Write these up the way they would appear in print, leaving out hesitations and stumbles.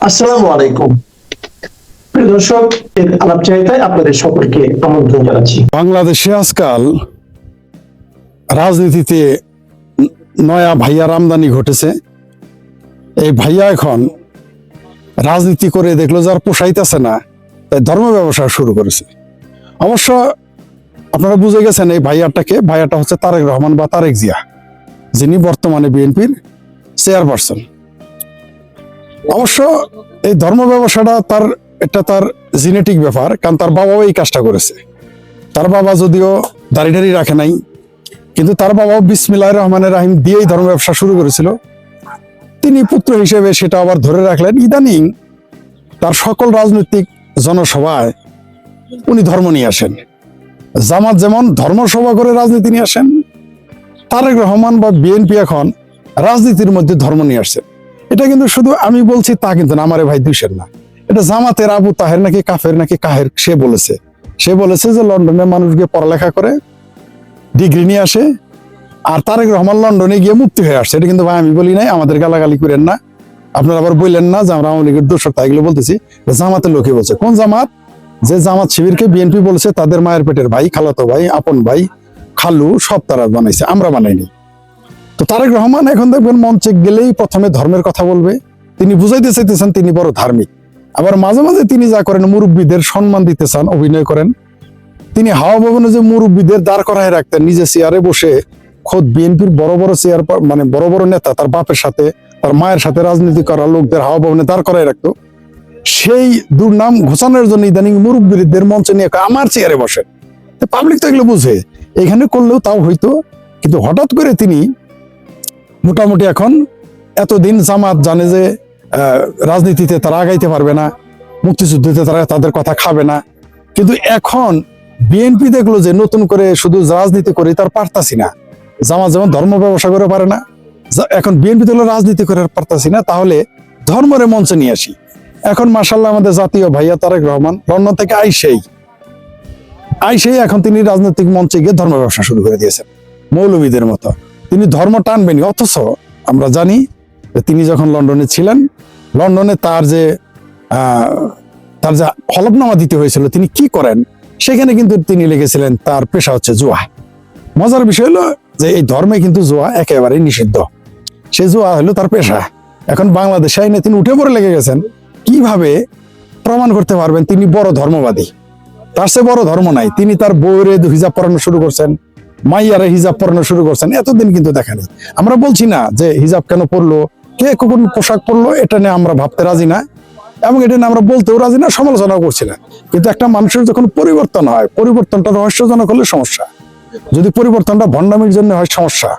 আসসালামু আলাইকুম প্রিয় দর্শক, এর আলাপচারিতায় আপনাদের সকলকে আমন্ত্রণ জানাচ্ছি। বাংলাদেশে আজকাল রাজনীতিতে নয়া ভাইয়ার আমদানি ঘটেছে। এই ভাইয়া এখন রাজনীতি করে দেখলো যার পোষাইতেছে না, তাই ধর্ম ব্যবসা শুরু করেছে। অবশ্য আপনারা বুঝে গেছেন এই ভাইয়াটা হচ্ছে তারেক রহমান বা তারেক জিয়া, যিনি বর্তমানে বিএনপির চেয়ারপারসন। অবশ্য এই ধর্ম ব্যবসাটা তার জেনেটিক ব্যাপার, কারণ তার বাবাও এই কাজটা করেছে। তার বাবা যদিও দাড়ি রাখে নাই, কিন্তু তার বাবাও বিসমিল্লাহির রহমানির রহিম দিয়েই ধর্ম ব্যবসা শুরু করেছিল। তিনি পুত্র হিসেবে সেটা আবার ধরে রাখলেন। ইদানিং তার সকল রাজনৈতিক জনসভায় উনি ধর্ম নিয়ে আসেন। জামাত যেমন ধর্মসভা করে রাজনীতি নিয়ে আসেন, তারেক রহমান বা বিএনপি এখন রাজনীতির মধ্যে ধর্ম নিয়ে আসছেন। এটা কিন্তু শুধু আমি বলছি তা কিন্তু না, আমারে ভাই দুইশের না। এটা জামাতের আবু তাহের নাকি কাফের নাকি কাহের সে বলেছে যে লন্ডনে মানুষ গিয়ে পড়ালেখা করে ডিগ্রি নিয়ে আসে, আর তারেক রহমান লন্ডনে গিয়ে মুক্তি হয়ে আসছে। এটা কিন্তু ভাই আমি বলি নাই, আমাদের গালাগালি করেন না। আপনারা আবার বললেন না যে আমরা আওয়ামী লীগের দোষর, তাই এগুলো বলতেছি। জামাতের লোকে বলছে। কোন জামাত? যে জামাত শিবিরকে বিএনপি বলেছে তাদের মায়ের পেটের ভাই, খালাতো ভাই, আপন ভাই, খালু সব তারা বানাইছে, আমরা বানাইনি। তো তারেক রহমান এখন দেখবেন মঞ্চে গেলেই প্রথমে ধর্মের কথা বলবে। তিনি বুঝাইতে চাইতেছেন তিনি বড় ধার্মিক। আবার মাঝে মাঝে তিনি যা করেন, মুরব্বীদের সম্মান দিতে চান, অভিনয় করেন। তিনি হাওয়া ভবনে যে মুরব্বীদের দাঁড় করায় রাখতেন, নিজে চেয়ারে বসে খোদ বিএনপির বড় বড় চেয়ার, মানে বড় বড় নেতা তার বাপের সাথে তার মায়ের সাথে রাজনীতি করা লোকদের হাওয়া ভবনে দাঁড় করায় রাখতো। সেই দুর্নাম ঘোষণার জন্য ইদানিং মুরব্বীদের মঞ্চে নিয়ে আমার চেয়ারে বসে। পাবলিক তো এগুলো বুঝে, এখানে করলেও তাও হইতো। কিন্তু হঠাৎ করে তিনি মোটামুটি এখন, এতদিন জামাত জানে যে রাজনীতিতে তারা আগাইতে পারবে না, মুক্তিযুদ্ধতে তারা তাদের কথা খাবে না, কিন্তু এখন বিএনপি দেখলো যে নতুন করে শুধু রাজনীতি করে তার পারতাছি না। জামাত যেমন ধর্ম ব্যবসা করে পারে না, এখন বিএনপি দেখলো রাজনীতি করে পারতাছি না, তাহলে ধর্মের মঞ্চে নিয়ে আসি। এখন মাশাআল্লাহ আমাদের জাতীয় ভাইয়া তারেক রহমান লন্ডন থেকে আইসেই এখন তিনি রাজনৈতিক মঞ্চে গিয়ে ধর্ম ব্যবসা শুরু করে দিয়েছেন, মৌলবীদের মতো। তিনি ধর্ম টানবেনি, অথচ আমরা জানি যে তিনি যখন লন্ডনে ছিলেন, লন্ডনে তার যে হলফনামা দিতে হয়েছিল তিনি কি করেন, সেখানে কিন্তু তিনি লিখেছিলেন তার পেশা হচ্ছে জুয়া। মজার বিষয় হলো যে এই ধর্মে কিন্তু জুয়া একেবারে নিষিদ্ধ, সে জুয়া হলো তার পেশা। এখন বাংলাদেশে আইনে তিনি উঠে পড়ে লেগে গেছেন। কিভাবে প্রমাণ করতে পারবেন তিনি বড় ধর্মবাদী? তার সে বড় ধর্ম নাই। তিনি তার বউয়ের হিজাব পরানো শুরু করছেন, মাইয়ারে হিজাব পরানো শুরু করছেন, এতদিন কিন্তু দেখেনি। আমরা বলছি না যে হিজাব কেন পরলো, কে কোন পোশাক পরলো, এটা নিয়ে আমরা ভাবতে রাজি না, এবং এটা নিয়ে আমরা বলতেও রাজি না, সমালোচনাও করছি না। কিন্তু একটা মানুষের যখন পরিবর্তন হয়, পরিবর্তনটা রহস্যজনক হলে সমস্যা, যদি পরিবর্তনটা ভণ্ডামির জন্য হয় সমস্যা।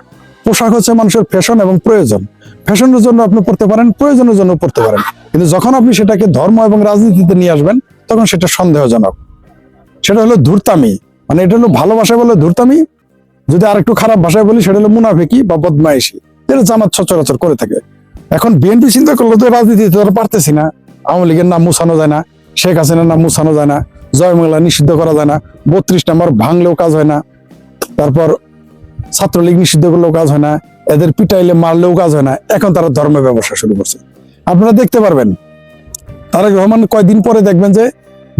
পোশাক হচ্ছে মানুষের ফ্যাশন এবং প্রয়োজন। ফ্যাশনের জন্য আপনি পড়তে পারেন, প্রয়োজনের জন্য পড়তে পারেন, কিন্তু যখন আপনি সেটাকে ধর্ম এবং রাজনীতিতে নিয়ে আসবেন তখন সেটা সন্দেহজনক। সেটা হলো ধূর্তামি, মানে এটা হলো ভালোবাসায় বলে ধূর্তামি। যদি আরেকটু খারাপ ভাষায় বলি সেটা হলো মুনাফিকি বা বদমাইশি, যেটা জামাত সচরাচর করে থাকে। এখন বিএনপি চিন্তা করলো তো রাজনীতিতে তো পারতেছি না, আওয়ামী লীগের নাম মুছানো যায় না, শেখ হাসিনার নাম মুছানো যায় না, জয়বাংলা নিষিদ্ধ করা যায় না, 32 নম্বর ভাঙলেও কাজ হয় না, তারপর ছাত্রলীগ নিষিদ্ধ করলেও কাজ হয় না, এদের পিটাইলে মারলেও কাজ হয় না। এখন তারা ধর্ম ব্যবসা শুরু করছে। আপনারা দেখতে পারবেন তারেক রহমান কয়দিন পরে দেখবেন যে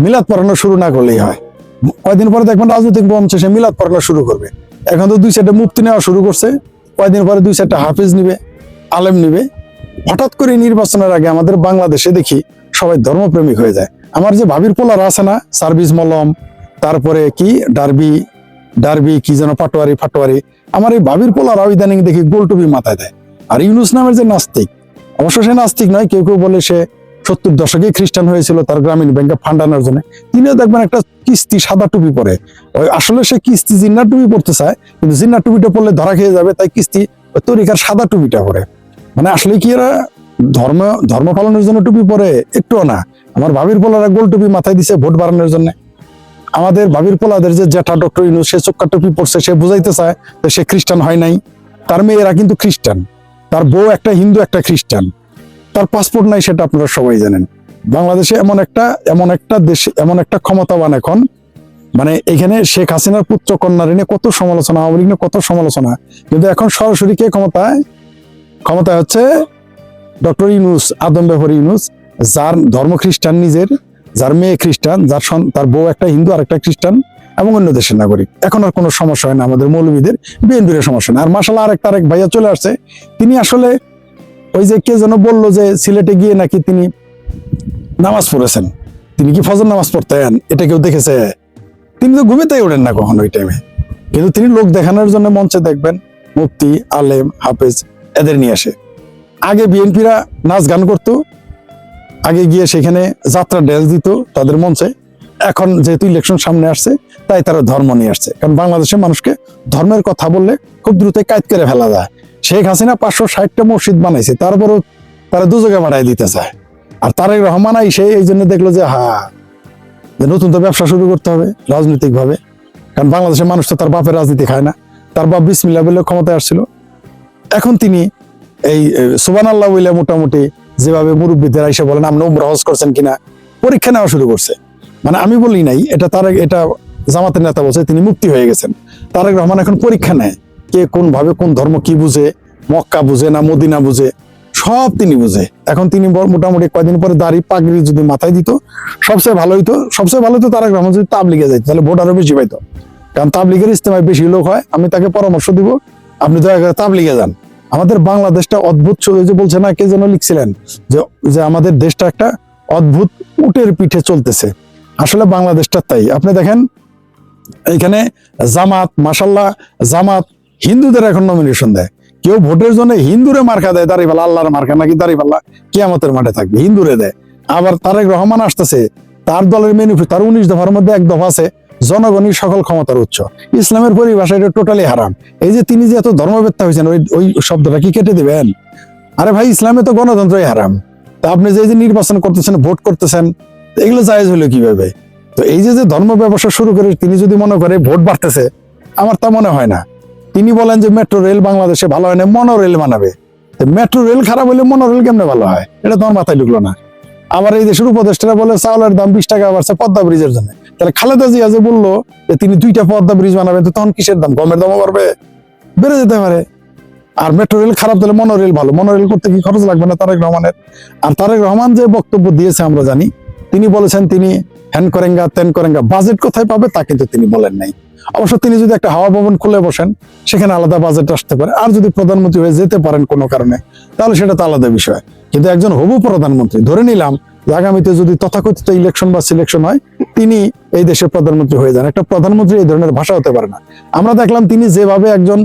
মিলাদ পড়ানো শুরু না করলেই হয়, কয়দিন পরে দেখবেন রাজনৈতিক মঞ্চে সে মিলাদ পড়ানো শুরু করবে। এখন তো 2-4টা মুফতি নেওয়া শুরু করছে, কয়দিন পরে 2-4টা হাফেজ নিবে, আলেম নিবে। হঠাৎ করে নির্বাচনের আগে আমাদের বাংলাদেশে দেখি সবাই ধর্মপ্রেমিক হয়ে যায়। আমার যে ভাবির পোলারা আছে না, সার্ভিস মলম, তারপরে কি ডারবি কি যেন ফাটোয়ারি, আমার এই ভাবির পোলারা ইদানিং দেখি গোলটুপি মাথায় দেয়। আর ইউনুস নামের যে নাস্তিক, অবশ্য সে নাস্তিক নয়, কেউ কেউ বলে সে 70 দশকে খ্রিস্টান হয়েছিল তার গ্রামীণ ব্যাংকে ফান্ড আনার জন্য। তিনিও দেখবেন একটা কিস্তি সাদা টুপি পরে, আসলে সে কিস্তি জিন্নার টুপি পড়তে চায়, কিন্তু জিন্নার টুপিটা পরলে ধরা খেয়ে যাবে, তাই কিস্তি তরিকার সাদা টুপিটা পরে। মানে আসলে কি এরা ধর্ম পালনের জন্য টুপি পরে? একটুও না। আমার ভাবির পোলারা গোল টুপি মাথায় দিছে ভোট বাড়ানোর জন্য। আমাদের ভাবির পোলাদের যে জ্যাঠা ডক্টর ইউনূস, সে চোক্কা টুপি পরছে, সে বুঝাইতে চায় যে সে খ্রিস্টান হয় নাই। তার মেয়েরা কিন্তু খ্রিস্টান, তার বউ একটা হিন্দু একটা খ্রিস্টান, তার পাসপোর্ট নাই, সেটা আপনারা সবাই জানেন। বাংলাদেশে এমন একটা দেশে এমন একটা ক্ষমতাবান এখন, মানে এখানে শেখ হাসিনার পুত্র কন্যা নিয়ে কত সমালোচনা, আওয়ামী লীগ নিয়ে কত সমালোচনা, কিন্তু এখন সরাসরি কে ক্ষমতায় হচ্ছে ডক্টর ইউনূস, আদম ব্যাপারী ইউনূস, যার ধর্ম খ্রিস্টান নিজের, যার মেয়ে খ্রিস্টান, তার বউ একটা হিন্দু আর একটা খ্রিস্টান এবং অন্য দেশের নাগরিক, এখন আর কোনো সমস্যা হয় না আমাদের মৌলবীদের, বিএনপির সমস্যা না। আর মাশাআল্লাহ আরেক ভাইয়া চলে আসছে, তিনি আসলে ওই যে কে যেন বললো যে সিলেটে গিয়ে নাকি তিনি নামাজ পড়েছেন, তিনি কি ফজর নামাজ পড়তেন এটা কেউ দেখেছে? তিনি তো ঘুমেতেই ওঠেন না কখনো ওই টাইমে, কিন্তু তিনি লোক দেখানোর জন্য মঞ্চে দেখবেন মুফতি, আলেম, হাফেজ এদের নিয়ে আসে। আগে বিএনপিরা নাচ গান করতো, আগে গিয়ে সেখানে যাত্রা ড্যান্স দিত তাদের মঞ্চে। এখন যেহেতু ইলেকশন সামনে আসছে তাই তারা ধর্ম নিয়ে আসছে, কারণ বাংলাদেশের মানুষকে ধর্মের কথা বললে খুব দ্রুত কায়েদ করে ফেলা যায়। শেখ হাসিনা 560টা মসজিদ বানাইছে, তারপরও তারা দুযোগে বাড়াই দিতে চায়। আর তারেক রহমান আইসে এই জন্য দেখলো যে নতুন তো ব্যবসা শুরু করতে হবে রাজনৈতিক ভাবে, কারণ বাংলাদেশের মানুষ তো তার বাপের রাজনীতি খায় না। তার বাপ বিসমিল্লাহ বলে ক্ষমতায় আসছিল, এখন তিনি এই সুবহানাল্লাহ বলে মোটামুটি যেভাবে মুরব্বীদের আইসা বলেন আপনি উমরা হজ করছেন কিনা পরীক্ষা নেওয়া শুরু করছে। মানে আমি বলি নাই, এটা জামাতের নেতা বলছে, তিনি মুক্তি হয়ে গেছেন। তারেক রহমান এখন পরীক্ষা নেয় কে কোন ভাবে কোন ধর্ম কি বুঝে, মক্কা বুঝে না মদিনা বুঝে, সব তিনি বুঝে। এখন তিনি মোটামুটি কয়েকদিন পরে দাড়ি পাগড়ি যদি মাথায় দিত সবচেয়ে ভালো হইতো। সবচেয়ে ভালো হতো তারেক রহমান যদি তাবলিগে যাইতো, তাহলে ভোট আরো বেশি পাইতো, কারণ তাবলিগের ইস্তেমায় বেশি লোক হয়। আমি তাকে পরামর্শ দিব আপনি দয়া করে তাবলিগে যান। আমাদের বাংলাদেশটা অদ্ভুত, যে বলছে না কে যেন লিখছিলেন যে আমাদের দেশটা একটা অদ্ভুত উটের পিঠে চলতেছে। আসলে বাংলাদেশটা তাই। আপনি দেখেন এখানে জামাত, মাশাআল্লাহ জামাত হিন্দুদের এখন নমিনেশন দেয়। কেউ ভোটের জন্য হিন্দুরে মার্কা দেয়, দাঁড়িপাল্লা আল্লাহর মার্কা নাকি দাঁড়িপাল্লা কিয়ামতের মাঠে থাকবে, হিন্দুরে দেয়। আবার তারেক রহমান আসতেছে, তার দলের ম্যানিফেস্টো, তার 19 দফার মধ্যে এক দফা আছে জনগণই সকল ক্ষমতার উৎস। ইসলামের পরিভাষা এটা টোটালি হারাম। এই যে তিনি যে এত ধর্মবেত্তা হয়েছেন, ওই শব্দটা কি কেটে দিবেন? আরে ভাই, ইসলামে তো গণতন্ত্রই হারাম। তা আপনি যে নির্বাচন করতেছেন, ভোট করতেছেন, এগুলো জায়েজ হলো কিভাবে? তো এই যে ধর্ম ব্যবসা শুরু করে তিনি যদি মনে করে ভোট বাড়তেছে, আমার তা মনে হয় না। তিনি বলেন যে মেট্রো রেল বাংলাদেশে ভালো হয় না, মনো রেল বানাবে। মেট্রো রেল খারাপ হলে মনো রেল কেমনে ভালো হয়? এটা তোমার মাথায় ঢুকলো না। আবার এই দেশের উপদেষ্টারা বলে চাউলের দাম 20 টাকা বাড়ছে পদ্মা ব্রিজের জন্য। তাহলে খালেদা জিয়া যে বললো যে তিনি 2টা পদ্মা ব্রিজ বানাবেন, তো তখন কিসের দাম? গমের দামও বাড়বে, বেড়ে যেতে পারে। আর মেট্রো রেল খারাপ, তাহলে মনো রেল ভালো। মনো রেল করতে কি খরচ লাগবে না তারেক রহমানের? আর তারেক রহমান যে বক্তব্য দিয়েছে আমরা জানি, তিনি বলেছেন তিনি হ্যান করেঙ্গা ত্যান করেঙ্গা, বাজেট কোথায় পাবে তা কিন্তু তিনি বলেন নাই। অবশ্য তিনি যদি একটা হাওয়া ভবন খুলে বসেন, সেখানে আলাদা বাজেট আসতে পারে। আর যদি প্রধানমন্ত্রী হয়ে যেতে পারেন কোনো কারণে, তাহলে সেটা তো আলাদা বিষয়। কিন্তু একজন হবু প্রধানমন্ত্রী, ধরে নিলাম যে আগামীতে যদি তথাকথিত ইলেকশন বা সিলেকশন হয়, তিনি এই দেশের প্রধানমন্ত্রী হয়ে যান, একটা প্রধানমন্ত্রী এই ধরনের ভাষা হতে পারে না। আমরা দেখলাম তিনি যেভাবে একজন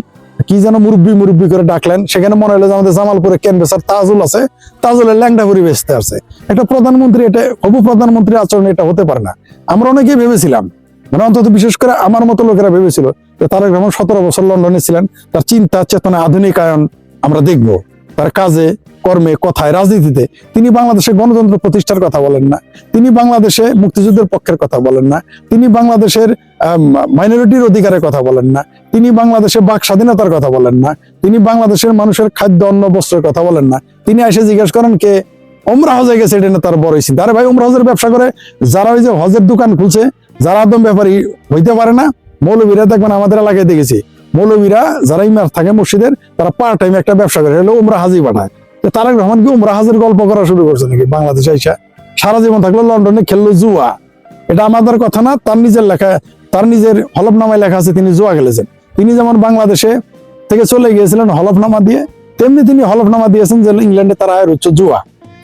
কি যেন মুরব্বী করে ডাকলেন, সেখানে মনে হলো যে আমাদের জামালপুরে ক্যানভেসার তাজুল আছে, তাজুলের ল্যাংটা ভরি বেচতে আছে। একটা প্রধানমন্ত্রী, এটা হবু প্রধানমন্ত্রীর আচরণ এটা হতে পারে না। আমরা অনেকেই ভেবেছিলাম, মানে অন্তত বিশেষ করে আমার মতো লোকেরা ভেবেছিল যে তারেক রহমান 17 বছর লন্ডনে ছিলেন, তার চিন্তা চেতনা আধুনিকায়ন আমরা দেখব, তার কাজে কর্মে কথায় রাজনীতিতে। তিনি বাংলাদেশে গণতন্ত্র প্রতিষ্ঠার কথা বলেন না, তিনি বাংলাদেশে মুক্তিযুদ্ধের পক্ষের কথা বলেন না, তিনি বাংলাদেশের মাইনরিটির অধিকারের কথা বলেন না, তিনি বাংলাদেশে বাক স্বাধীনতার কথা বলেন না, তিনি বাংলাদেশের মানুষের খাদ্য অন্ন বস্ত্রের কথা বলেন না। তিনি এসে জিজ্ঞেস করেন কে ওমরা হজে গেছে, এটা না তার বড়ই চিন্তা। আরে ভাই, ওমরা হজের ব্যবসা করে যারা ওই যে হজের দোকান খুলছে, যারা একদম ব্যাপারী হইতে পারে না, মৌলবীরা দেখবেন আমাদের এলাকায় দেখেছি, মৌলবীরা যারা ইমাম থাকে মসজিদের, তারা পার্ট টাইম একটা ব্যবসা করে, হলো উমরা হাজি পাঠায়। তারেক রহমান কি উমরা হাজির গল্প করা শুরু করছে নাকি বাংলাদেশে আইসা? সারা জীবন থাকলো লন্ডনে, খেললো জুয়া। এটা আমাদের কথা না, তার নিজের লেখা, তার নিজের হলফনামায় লেখা আছে তিনি জুয়া খেলেছেন। তিনি যেমন বাংলাদেশে থেকে চলে গিয়েছিলেন হলফনামা দিয়ে, তেমনি তিনি হলফনামা দিয়েছেন যে ইংল্যান্ডে তার আয়ের উচ্চ জুয়া।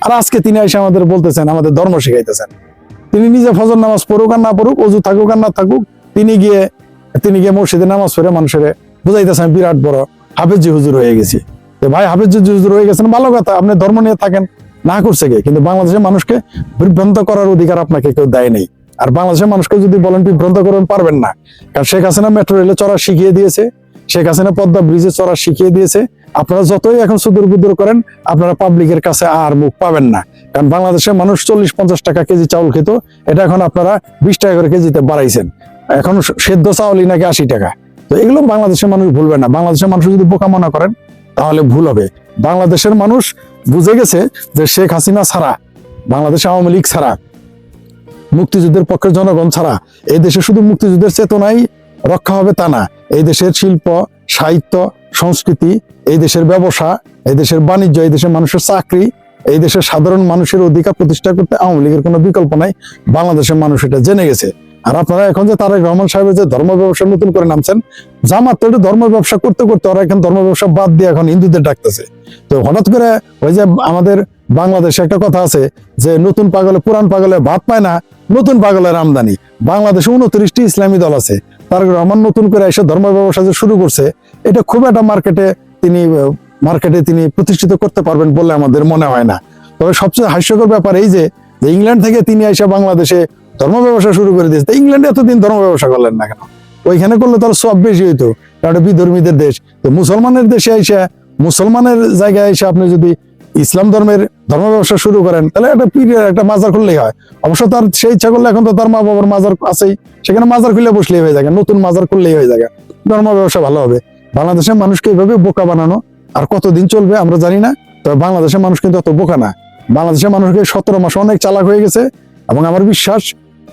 আর আজকে তিনি এসে আমাদের বলতেছেন, আমাদের ধর্ম শিখাইতেছেন। তিনি নিজে ফজর নামাজ পড়ুক আর না পড়ুক, অজু থাকুক আর না থাকুক, তিনি গিয়ে মসজিদে নামাজ পড়ে মানুষের বুঝাইতেছেন বিরাট বড় হাফেজি হুজুর হয়ে গেছি। ভাই, হাফেজি হুজুর হয়ে গেছেন ভালো কথা, আপনি ধর্ম নিয়ে থাকেন, না করছে কে? কিন্তু বাংলাদেশের মানুষকে বিভ্রান্ত করার অধিকার আপনাকে কেউ দেয় নেই। আর বাংলাদেশের মানুষকে যদি বলেন বিভ্রান্ত করবেন, পারবেন না। কারণ শেখ হাসিনা মেট্রো রেলে চড়া শিখিয়ে দিয়েছে, শেখ হাসিনা পদ্মা ব্রিজে চড়া শিখিয়ে দিয়েছে। আপনারা যতই এখন সুদূর বুদূর করেন, আপনারা পাবলিকের কাছে আর মুখ পাবেন না। কারণ বাংলাদেশের মানুষ 40-50 টাকা কেজি চাউল খেত, এটা এখন আপনারা 20 টাকা করে কেজিতে বাড়াইছেন। এখন সেদ্ধ চাউলই নাকি 80 টাকা। তো এগুলো বাংলাদেশের মানুষ ভুলবে না। বাংলাদেশের মানুষ যদি বোকা মনে করেন, তাহলে ভুল হবে। বাংলাদেশের মানুষ বুঝে গেছে যে শেখ হাসিনা ছাড়া, বাংলাদেশ আওয়ামী লীগ ছাড়া, মুক্তিযুদ্ধের পক্ষের জনগণ ছাড়া এই দেশে শুধু মুক্তিযুদ্ধের চেতনাই রক্ষা হবে তা না। এই দেশের শিল্প, সাহিত্য, সংস্কৃতি, এই দেশের ব্যবসা, এই দেশের বাণিজ্য, এই দেশের মানুষের চাকরি, এই দেশের সাধারণ মানুষের অধিকার প্রতিষ্ঠা করতে আওয়ামী লীগের কোনো বিকল্প নাই। বাংলাদেশের মানুষ এটা জেনে গেছে। আর আপনারা এখন যে তারেক রহমান সাহেবের যে ধর্ম ব্যবসা নতুন করে নামছেন, জামাত তো ধর্ম ব্যবসা করতে করতে ওরা এখন ধর্ম ব্যবসা বাদ দিয়ে এখন হিন্দুদের ডাকতেছে। তো হঠাৎ করে ওই যে আমাদের বাংলাদেশে একটা কথা আছে যে নতুন পাগলে পুরান পাগলে ভাত পায় না, নতুন পাগলের আমদানি। বাংলাদেশে 29টি ইসলামী দল আছে। তারেক রহমান নতুন করে এসে ধর্ম ব্যবসা যে শুরু করছে, এটা খুব একটা মার্কেটে তিনি প্রতিষ্ঠিত করতে পারবেন বলে আমাদের মনে হয় না। তবে সবচেয়ে হাস্যকর ব্যাপার এই যে ইংল্যান্ড থেকে তিনি এসে বাংলাদেশে ধর্ম ব্যবসা শুরু করে দিয়েছে। ইংল্যান্ডে এতদিন ধর্ম ব্যবসা করলেন না কেন? ওইখানে করলে তার সব বেশি হইতো, কারণ বিধর্মীদের দেশ। তো মুসলমানের দেশে এসে, মুসলমানের জায়গায় এসে আপনি যদি ইসলাম ধর্মের ধর্ম ব্যবসা শুরু করেন, তাহলে একটা মাজার খুললেই হয়। অবশ্য তার সেই ইচ্ছা করলে এখন তো তার মা বাবার মাজার আছেই, সেখানে মাজার খুলে বসলেই হয়ে যায়, নতুন মাজার খুললেই হয়ে যায়, ধর্ম ব্যবসা ভালো হবে। বাংলাদেশের মানুষকে এইভাবে বোকা বানানো আর কতদিন চলবে আমরা জানি না। তবে বাংলাদেশের মানুষ কিন্তু অত বোকা না। বাংলাদেশের মানুষকে 17 মাসে অনেক চালাক হয়ে গেছে, এবং আমার বিশ্বাস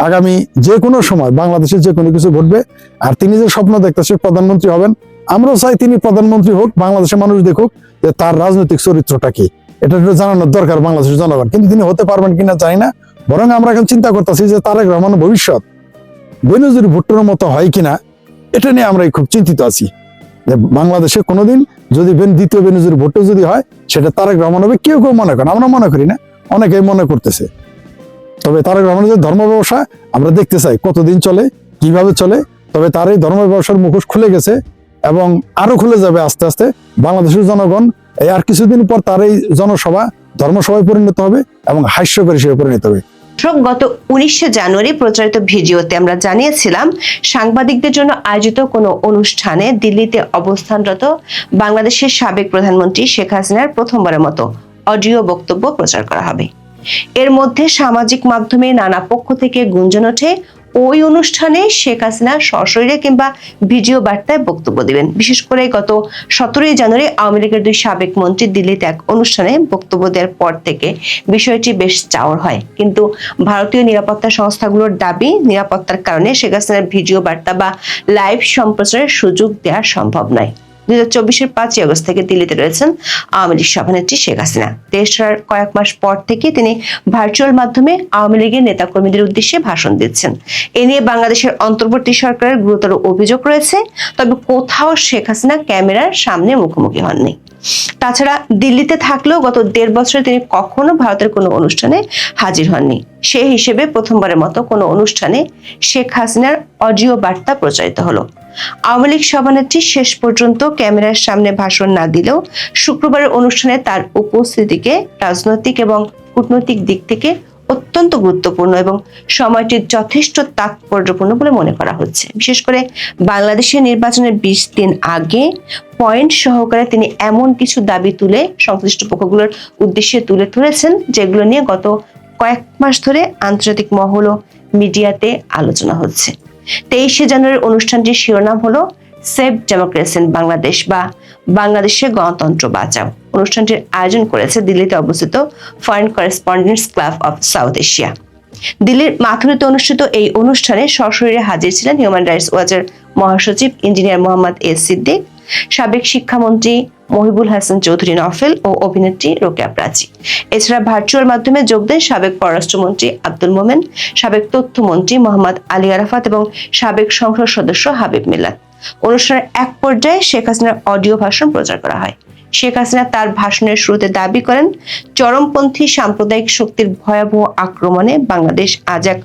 আগামী যে কোনো সময় বাংলাদেশে যে কোনো কিছু ঘটবে। আর তিনি যে স্বপ্ন দেখতেছে প্রধানমন্ত্রী হবেন, আমরাও চাই তিনি প্রধানমন্ত্রী হোক, বাংলাদেশের মানুষ দেখুক যে তার রাজনৈতিক চরিত্রটা কি, এটা একটু জানানোর দরকার বাংলাদেশের জনগণ। কিন্তু তিনি হতে পারবেন কিনা জানি না। বরং আমরা এখন চিন্তা করতেছি যে তারেক রহমানের ভবিষ্যৎ বেনজির ভুট্টোর মতো হয় কিনা, এটা নিয়ে আমরা খুব চিন্তিত আছি। যে বাংলাদেশে কোনোদিন যদি দ্বিতীয় বেনজির ভুট্টো যদি হয়, সেটা তারেক রহমান হবে। কেউ মনে করেন, আমরা মনে করি না, অনেকেই মনে করতেছে। তবে তারেক রহমানের যে ধর্ম ব্যবসা আমরা দেখতে চাই কতদিন চলে, কিভাবে চলে। তবে তার এই ধর্ম ব্যবসার মুখোশ খুলে গেছে এবং আরো খুলে যাবে আস্তে আস্তে। বাংলাদেশের জনগণ এই আর কিছুদিন পর তার এই জনসভা ধর্মসভায় পরিণত হবে এবং হাস্যকর হিসেবে পরিণত হবে। গত 19শে জানুয়ারি প্রচারিত ভিডিওতে আমরা জানিয়েছিলাম, সাংবাদিকদের জন্য আয়োজিত কোনো অনুষ্ঠানে দিল্লিতে অবস্থানরত বাংলাদেশের সাবেক প্রধানমন্ত্রী শেখ হাসিনার প্রথমবারের মতো অডিও বক্তব্য প্রচার করা হবে। এর মধ্যে সামাজিক মাধ্যমে নানা পক্ষ থেকে গুঞ্জন ওঠে ওই অনুষ্ঠানে শেখ হাসিনা সশরীরে কিংবা ভিডিও বার্তায় বক্তব্য দিবেন। বিশেষ করে গত 17 জানুয়ারি আওয়ামী লীগের 2 সাবেক মন্ত্রী দিল্লিতে এক অনুষ্ঠানে বক্তব্য দেওয়ার পর থেকে বিষয়টি বেশ চাওর হয়। কিন্তু ভারতীয় নিরাপত্তা সংস্থাগুলোর দাবি, নিরাপত্তার কারণে শেখ হাসিনার ভিডিও বার্তা বা লাইভ সম্প্রচারের সুযোগ দেওয়া সম্ভব নয়। 2024-এর 5 আগস্ট থেকে দিল্লিতে রয়েছেন আওয়ামী লীগ সভানেত্রী শেখ হাসিনা। দেশ ছাড়ার কয়েক মাস পর থেকে তিনি ভার্চুয়াল মাধ্যমে আওয়ামী লীগের নেতাকর্মীদের উদ্দেশ্যে ভাষণ দিচ্ছেন। এ নিয়ে বাংলাদেশের অন্তর্বর্তী সরকারের গুরুতর অভিযোগ রয়েছে, তবে কোথাও শেখ হাসিনা ক্যামেরার সামনে মুখোমুখি হননি। তাছাড়া দিল্লিতে থাকলেও গত 1.5 বছরে তিনি কখনো ভারতের কোনো অনুষ্ঠানে হাজির হননি। সে হিসেবে প্রথমবারের মতো কোনো অনুষ্ঠানে শেখ হাসিনার অডিও বার্তা প্রচারিত হলো। আওয়ামী লীগ সভানেত্রী শেষ পর্যন্ত ক্যামেরার সামনে ভাষণ না দিলেও শুক্রবারের অনুষ্ঠানে তার উপস্থিতিকে রাজনৈতিক এবং কূটনৈতিক দিক থেকে অত্যন্ত গুরুত্বপূর্ণ এবং সময়টি যথেষ্ট তাৎপর্যপূর্ণ বলে মনে করা হচ্ছে। বিশেষ করে বাংলাদেশের নির্বাচনের 20 দিন আগে পয়েন্ট সহকারে তিনি এমন কিছু দাবি তুলে সংশ্লিষ্ট পক্ষগুলোর উদ্দেশ্যে তুলে ধরেছেন, যেগুলো নিয়ে গত কয়েক মাস ধরে আন্তর্জাতিক মহল ও মিডিয়াতে আলোচনা হচ্ছে। 23শে জানুয়ারির অনুষ্ঠানটির শিরোনাম হলো সেভ ডেমোক্রেসি ইন বাংলাদেশ বা বাংলাদেশে গণতন্ত্র বাঁচাও। অনুষ্ঠানটির আয়োজন করেছে দিল্লিতে অবস্থিত foreign correspondents club of south Asia. দিল্লির মাথুরিতে অনুষ্ঠিত এই অনুষ্ঠানে সশরীরে হাজির ছিলেন হিউম্যান রাইটস ওয়াচের মহাসচিব ইঞ্জিনিয়ার মোহাম্মদ এস সিদ্দিক, সাবেক শিক্ষামন্ত্রী মহিবুল হাসান চৌধুরী নফেল ও অভিনেত্রী রোকেয়া প্রাচী। এছাড়া ভার্চুয়াল মাধ্যমে যোগ দেন সাবেক পররাষ্ট্রমন্ত্রী আব্দুল মোমেন, সাবেক তথ্যমন্ত্রী মোহাম্মদ আলী আরাফাত এবং সাবেক সংসদ সদস্য হাবিব মিল্লাত। অনুষ্ঠানের এক পর্যায়ে শেখ হাসিনার অডিও ভাষণ প্রচার করা হয়। শেখ হাসিনা তার ভাষণের শুরুতে দাবি করেন, চরমপন্থী সাম্প্রদায়িক শক্তির ভয়াবহ আক্রমণে বাংলাদেশ আজ এক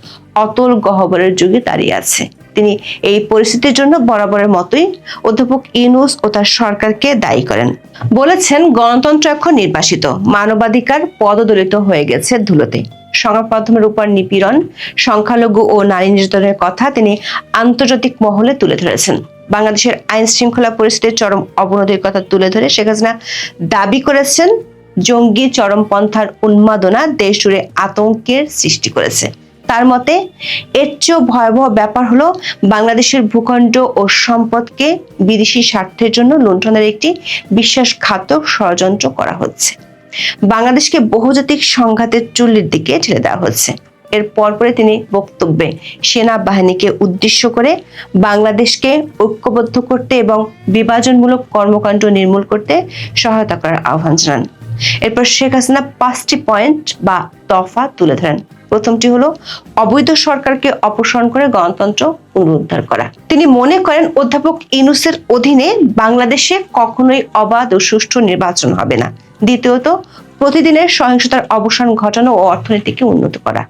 অতল গহ্বরের যুগে দাঁড়িয়ে আছে। তিনি এই পরিস্থিতির জন্য বরাবরের মতোই অধ্যাপক ইউনূস ও তার সরকারকে দায়ী করেন। বলেছেন, গণতন্ত্র এখন নির্বাসিত, মানবাধিকার পদদলিত হয়ে গেছে ধুলোতে। সংবাদ মাধ্যমের উপর নিপীড়ন, সংখ্যালঘু ও নারী নির্যাতনের কথা তিনি আন্তর্জাতিক মহলে তুলে ধরেছেন। বাংলাদেশের আইন শৃঙ্খলা পরিস্থিতির চরম অবনতির কথা তুলে ধরে শেখ হাসিনা দাবি করেছেন, জঙ্গি চরমপন্থার উন্মাদনা দেশ জুড়ে আতঙ্কের সৃষ্টি করেছে। তার মতে এর চেয়েও ভয়াবহ ব্যাপার হলো বাংলাদেশের ভূখণ্ড ও সম্পদকে বিদেশি স্বার্থের জন্য লুণ্ঠনের একটি বিশ্বাসঘাতক ষড়যন্ত্র করা হচ্ছে। বাংলাদেশকে বহুজাতিক সংঘাতের চুল্লির দিকে ঠেলে দেওয়া হচ্ছে। এর পরপরে তিনি বক্তব্যে সেনাবাহিনীকে উদ্দেশ্য করে বাংলাদেশকে ঐক্যবদ্ধ করতে এবং বিভাজনমূলক কর্মকাণ্ড নির্মূল করতে সহায়তা করার আহ্বান জানান। এরপর শেখ হাসিনা 5টি পয়েন্ট বা দফা তুলে ধরেন। প্রথমটি হলো অবৈধ সরকারকে অপসারণ করে গণতন্ত্র পুনরুদ্ধার করা। তিনি মনে করেন অধ্যাপক ইউনূসের অধীনে বাংলাদেশে কখনোই অবাধ ও সুষ্ঠু নির্বাচন হবে না। দ্বিতীয়ত, প্রতিদিনের সহিংসতার অবসান ঘটানো ও অর্থনীতিকে উন্নত করা।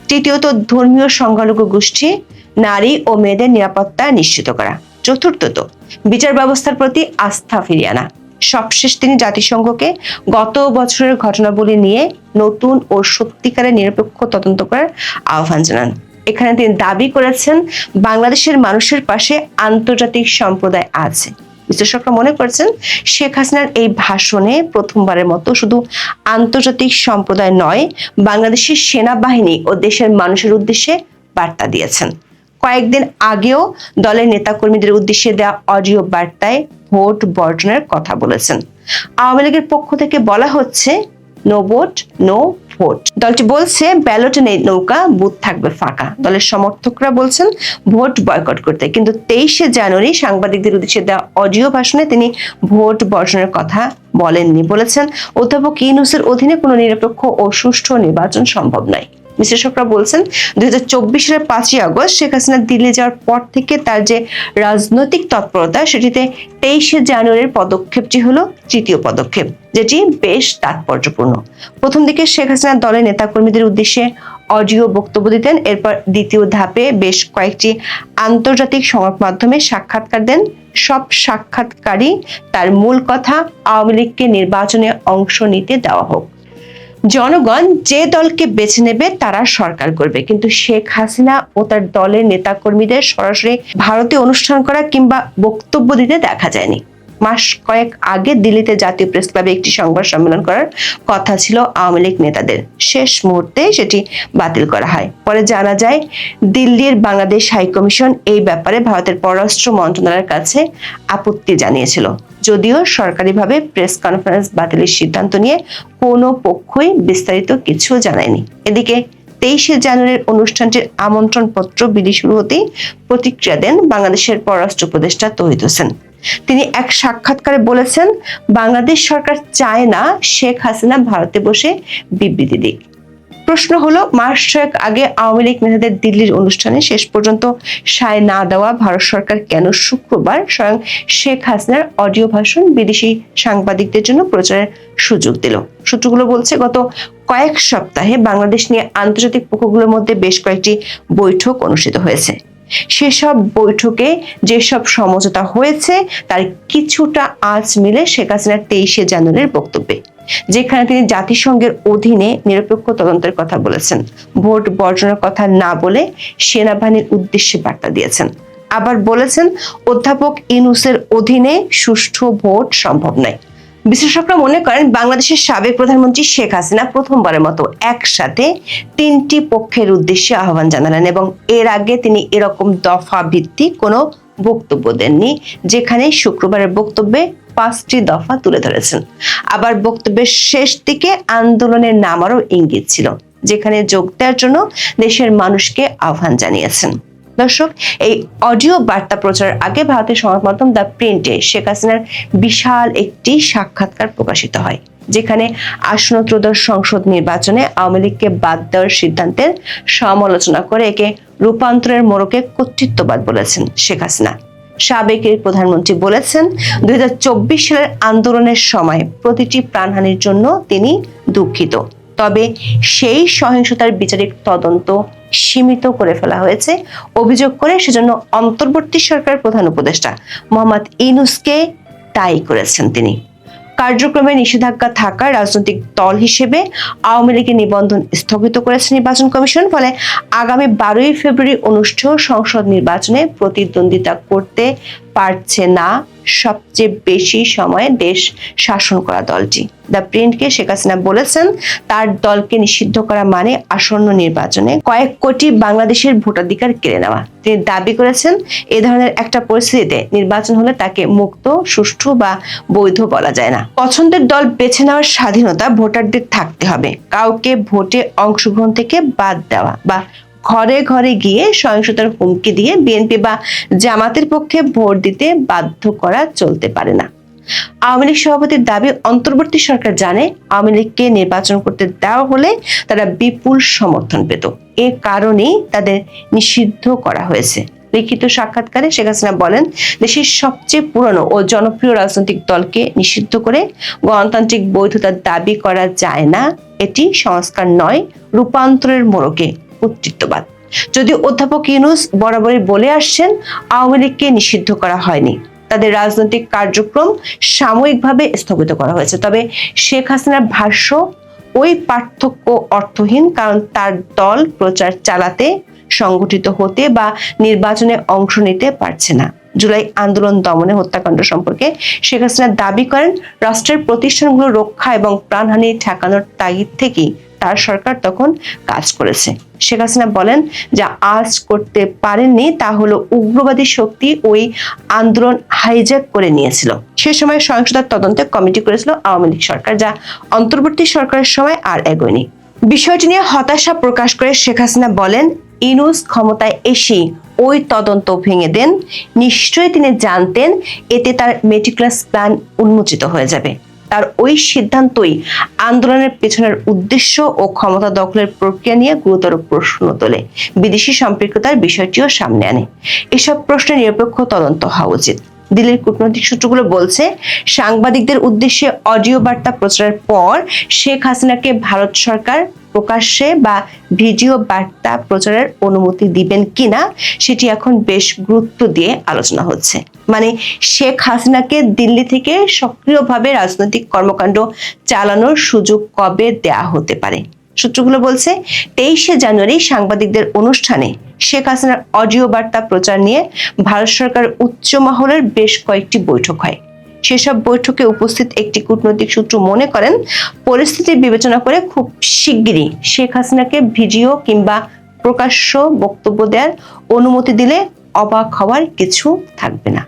তৃতীয়ত, ধর্মীয় সংখ্যালঘু গোষ্ঠী, নারী ও মেয়েদের নিরাপত্তা নিশ্চিত করা। চতুর্থত, বিচার ব্যবস্থার প্রতি আস্থা ফিরিয়ে আনা। সবশেষ তিনি জাতিসংঘকে গত বছরের ঘটনাবলী নিয়ে নতুন ও সত্যিকারের নিরপেক্ষ তদন্ত করার আহ্বান জানান। এখানে তিনি দাবি করেছেন বাংলাদেশের মানুষের পাশে আন্তর্জাতিক সম্প্রদায় আছে। বিশ্লেষকরা মনে করছেন শেখ হাসিনার এই ভাষণে প্রথমবারের মতো শুধু আন্তর্জাতিক সম্প্রদায় নয়, বাংলাদেশের সেনাবাহিনী ও দেশের মানুষের উদ্দেশ্যে বার্তা দিয়েছেন। কয়েকদিন আগেও দলের নেতাকর্মীদের উদ্দেশ্যে দেওয়া অডিও বার্তায় ভোট বর্জনের কথা বলেছেন। আওয়ামী লীগের পক্ষ থেকে বলা হচ্ছে নো ভোট নো ভোট। দলটি বলছে ব্যালটে নেই নৌকা, বুথ থাকবে ফাঁকা। দলের সমর্থকরা বলছেন ভোট বয়কট করতে, কিন্তু 23শে জানুয়ারি সাংবাদিকদের উদ্দেশ্যে দেওয়া অডিও ভাষণে তিনি ভোট বর্জনের কথা বলেননি। বলেছেন অধ্যাপক ইউনূসের অধীনে কোনো নিরপেক্ষ ও সুষ্ঠু নির্বাচন সম্ভব নয়। বিশ্লেষকরা বলছেন 2024 সালের 5ই আগস্ট শেখ হাসিনা দিল্লি যাওয়ার পর থেকে তার যে রাজনৈতিক তৎপরতা, সেটিতে 23শে জানুয়ারির পদক্ষেপটি হলো তৃতীয় পদক্ষেপ, যেটি বেশ তাৎপর্যপূর্ণ। প্রথম দিকে শেখ হাসিনা দলের নেতাকর্মীদের উদ্দেশ্যে অডিও বক্তব্য দিতেন। এরপর দ্বিতীয় ধাপে বেশ কয়েকটি আন্তর্জাতিক সংবাদ মাধ্যমে সাক্ষাৎকার দেন। সব সাক্ষাৎকারই তার মূল কথা আওয়ামী লীগকে নির্বাচনে অংশ নিতে দেওয়া হোক, জনগণ যে দলকে বেছে নেবে তারা সরকার করবে, কিন্তু শেখ হাসিনা ও তার দলের নেতাকর্মীদের সরাসরি ভারতে অনুষ্ঠান করা কিংবা বক্তব্য দিতে দেখা যায়নি। মাস কয়েক আগে দিল্লিতে জাতীয় প্রেস ক্লাবে একটি সংবাদ সম্মেলন করার কথা ছিল আওয়ামী লীগ নেতাদের, শেষ মুহূর্তে সেটি বাতিল করা হয়। পরে জানা যায় দিল্লির বাংলাদেশ হাইকমিশন এই ব্যাপারে ভারতের পররাষ্ট্র মন্ত্রণালয়ের কাছে আপত্তি জানিয়েছিল, যদিও সরকারিভাবে প্রেস কনফারেন্স বাতিলের সিদ্ধান্ত নিয়ে কোনো পক্ষই বিস্তারিত কিছু জানায়নি। এদিকে 23শে জানুয়ারির অনুষ্ঠানটির আমন্ত্রণ পত্র বিলি শুরু হতেই প্রতিক্রিয়া দেন বাংলাদেশের পররাষ্ট্র উপদেষ্টা তৌহিদ হোসেন। তিনি এক সাক্ষাৎকারে বলেছেন বাংলাদেশ সরকার চায় না শেখ হাসিনা ভারতে বসে বিবৃতি দিক। প্রশ্ন হলো, মাস 6 আগে আওয়ামী লীগ নেতাদের দিল্লির অনুষ্ঠানে শেষ পর্যন্ত সায় না দেওয়া ভারত সরকার কেন শুক্রবার স্বয়ং শেখ হাসিনার অডিও ভাষণ বিদেশি সাংবাদিকদের জন্য প্রচারের সুযোগ দিল? সূত্রগুলো বলছে গত কয়েক সপ্তাহে বাংলাদেশ নিয়ে আন্তর্জাতিক পক্ষগুলোর মধ্যে বেশ কয়েকটি বৈঠক অনুষ্ঠিত হয়েছে। সেসব বৈঠকে যেসব সমঝোতা হয়েছে তার কিছুটা আঁচ মিলে শেখ হাসিনার 23শে জানুয়ারির বক্তব্যে, যেখানে তিনি জাতিসংঘের অধীনে নিরপেক্ষ তদন্তের কথা বলেছেন, ভোট বর্জনের কথা না বলে সেনাবাহিনীর উদ্দেশ্যে বার্তা দিয়েছেন। আবার বলেছেন অধ্যাপক ইউনূসের অধীনে সুষ্ঠু ভোট সম্ভব নয়। বিশ্লেষকরা মনে করেন বাংলাদেশের সাবেক প্রধানমন্ত্রী শেখ হাসিনা প্রথমবারের মতো একসাথে 3টি পক্ষের উদ্দেশ্যে আহ্বান জানালেন এবং এর আগে তিনি এরকম দফা ভিত্তিক কোনো বক্তব্য দেননি, যেখানে শুক্রবারের বক্তব্যে 5টি দফা তুলে ধরেছেন। আবার বক্তব্যের শেষ দিকে আন্দোলনের নামারও ইঙ্গিত ছিল, যেখানে যোগ দেওয়ার জন্য দেশের মানুষকে আহ্বান জানিয়েছেন। দর্শক, এই অডিও বার্তা প্রচারের আগে ভারতের সংবাদ মাধ্যম দ্য প্রিন্টে শেখ হাসিনার বিশাল একটি সাক্ষাৎকার প্রকাশিত হয়, যেখানে আসন্ন ত্রয়োদশ সংসদ নির্বাচনে আওয়ামী লীগকে বাদ দেওয়ার সিদ্ধান্তের সমালোচনা করে একে রূপান্তরের মোড়কে কর্তৃত্ববাদ বলেছেন শেখ হাসিনা। সাবেক প্রধানমন্ত্রী বলেছেন 2024 সালের আন্দোলনের সময় প্রতিটি প্রাণহানির জন্য তিনি দুঃখিত, তবে সেই সহিংসতার বিচারিক তদন্ত সীমিত করে ফেলা হয়েছে অভিযোগ করে সেজন্য অন্তর্বর্তী সরকারের প্রধান উপদেষ্টা মোহাম্মদ ইউনূসকে দায়ী করেছেন তিনি। কার্যক্রমে নিষেধাজ্ঞা থাকা রাজনৈতিক দল হিসেবে আওয়ামী লীগের নিবন্ধন স্থগিত করেছে নির্বাচন কমিশন। ফলে আগামী 12ই ফেব্রুয়ারি অনুষ্ঠেয় সংসদ নির্বাচনে প্রতিদ্বন্দ্বিতা করতে পারছে না সবচেয়ে বেশি সময় দেশ শাসন করা দলটি। দ্য প্রিন্টকে শেখ হাসিনা বলেছেন তার দলকে নিষিদ্ধ করা মানে আসন্ন নির্বাচনে কয়েক কোটি বাংলাদেশের ভোটাধিকার কেড়ে নেওয়া। তিনি দাবি করেছেন এ ধরনের একটা পরিস্থিতিতে নির্বাচন হলে তাকে মুক্ত, সুষ্ঠু বা বৈধ বলা যায় না। পছন্দের দল বেছে নেওয়ার স্বাধীনতা ভোটারদের থাকতে হবে। কাউকে ভোটে অংশগ্রহণ থেকে বাদ দেওয়া বা ঘরে ঘরে গিয়ে সহিংসতার হুমকি দিয়ে বিএনপি বা জামাতের পক্ষে ভোট দিতে বাধ্য করা চলতে পারে না। আওয়ামী লীগ সভাপতির দাবি, অন্তর্বর্তী সরকার জানে আওয়ামী লীগকে নির্বাচন করতে দেওয়া হলে তারা বিপুল সমর্থন পেত, এ কারণেই তাদের নিষিদ্ধ করা হয়েছে। লিখিত সাক্ষাৎকারে শেখ হাসিনা বলেন, দেশের সবচেয়ে পুরনো ও জনপ্রিয় রাজনৈতিক দলকে নিষিদ্ধ করে গণতান্ত্রিক বৈধতার দাবি করা যায় না। এটি সংস্কার নয়, রূপান্তরের মোড়কে কর্তৃত্ববাদ। যদিও অধ্যাপক ইউনূস বরাবরই বলে আসছেন, আওয়ামী লীগকে নিষিদ্ধ করা হয়নি, তাদের রাজনৈতিক কার্যক্রম সাময়িকভাবে স্থগিত করা হয়েছে। তবে শেখ হাসিনার ভাষ্য, ওই পার্থক্য অর্থহীন, কারণ তার দল প্রচার চালাতে, সংগঠিত হতে বা নির্বাচনে অংশ নিতে পারছে না। জুলাই আন্দোলন দমনে হত্যাকাণ্ড সম্পর্কে শেখ হাসিনা দাবি করেন, রাষ্ট্রের প্রতিষ্ঠানগুলো রক্ষা এবং প্রাণহানি ঠেকানোর তাগিদ থেকেই তার সরকার তখন কাজ করেছে। শেখ হাসিনা বলেন, যা আজ করতে পারেননি তা হলো উগ্রবাদী শক্তি ওই আন্দোলন হাইজ্যাক করে নিয়েছিল। সে সময় সহিংসতার তদন্তে কমিটি করেছিল আওয়ামী লীগ সরকার, যা অন্তর্বর্তী সরকারের সময় আর এগোয়নি। বিষয়টি নিয়ে হতাশা প্রকাশ করে শেখ হাসিনা বলেন, ইউনূস ক্ষমতায় এসে ওই তদন্ত ভেঙে দেন। নিশ্চয়ই তিনি জানতেন এতে তার মেটিকুলাস প্ল্যান উন্মোচিত হয়ে যাবে। তার ওই সিদ্ধান্তই আন্দোলনের পেছনের উদ্দেশ্য ও ক্ষমতা দখলের প্রক্রিয়া নিয়ে গুরুতর প্রশ্ন তোলে, বিদেশি সম্পৃক্ততার বিষয়টিও সামনে আনে। এসব প্রশ্নে নিরপেক্ষ তদন্ত হওয়া উচিত। দিল্লির কূটনৈতিক সূত্রগুলো বলছে, সাংবাদিকদের উদ্দেশ্যে অডিও বার্তা প্রচারের পর শেখ হাসিনাকে ভারত সরকার প্রকাশ্যে বা ভিডিও বার্তা প্রচারের অনুমতি দিবেন কিনা সেটি এখন বেশ গুরুত্ব দিয়ে আলোচনা হচ্ছে। মানে শেখ হাসিনাকে দিল্লি থেকে সক্রিয়ভাবে রাজনৈতিক কর্মকাণ্ড চালানোর সুযোগ কবে দেয়া হতে পারে। সূত্রগুলো বলছে, 23শে জানুয়ারি সাংবাদিকদের অনুষ্ঠানে শেখ হাসিনার অডিও বার্তা প্রচার নিয়ে ভারত সরকার উচ্চ মহলের বেশ কয়েকটি বৈঠক হয়। সেসব বৈঠকে উপস্থিত একটি কূটনৈতিক সূত্র মনে করেন, পরিস্থিতি বিবেচনা করে খুব শিগগিরই শেখ হাসিনাকে ভিডিও কিংবা প্রকাশ্য বক্তব্য দেওয়ার অনুমতি দিলে অবাক হওয়ার কিছু থাকবে না।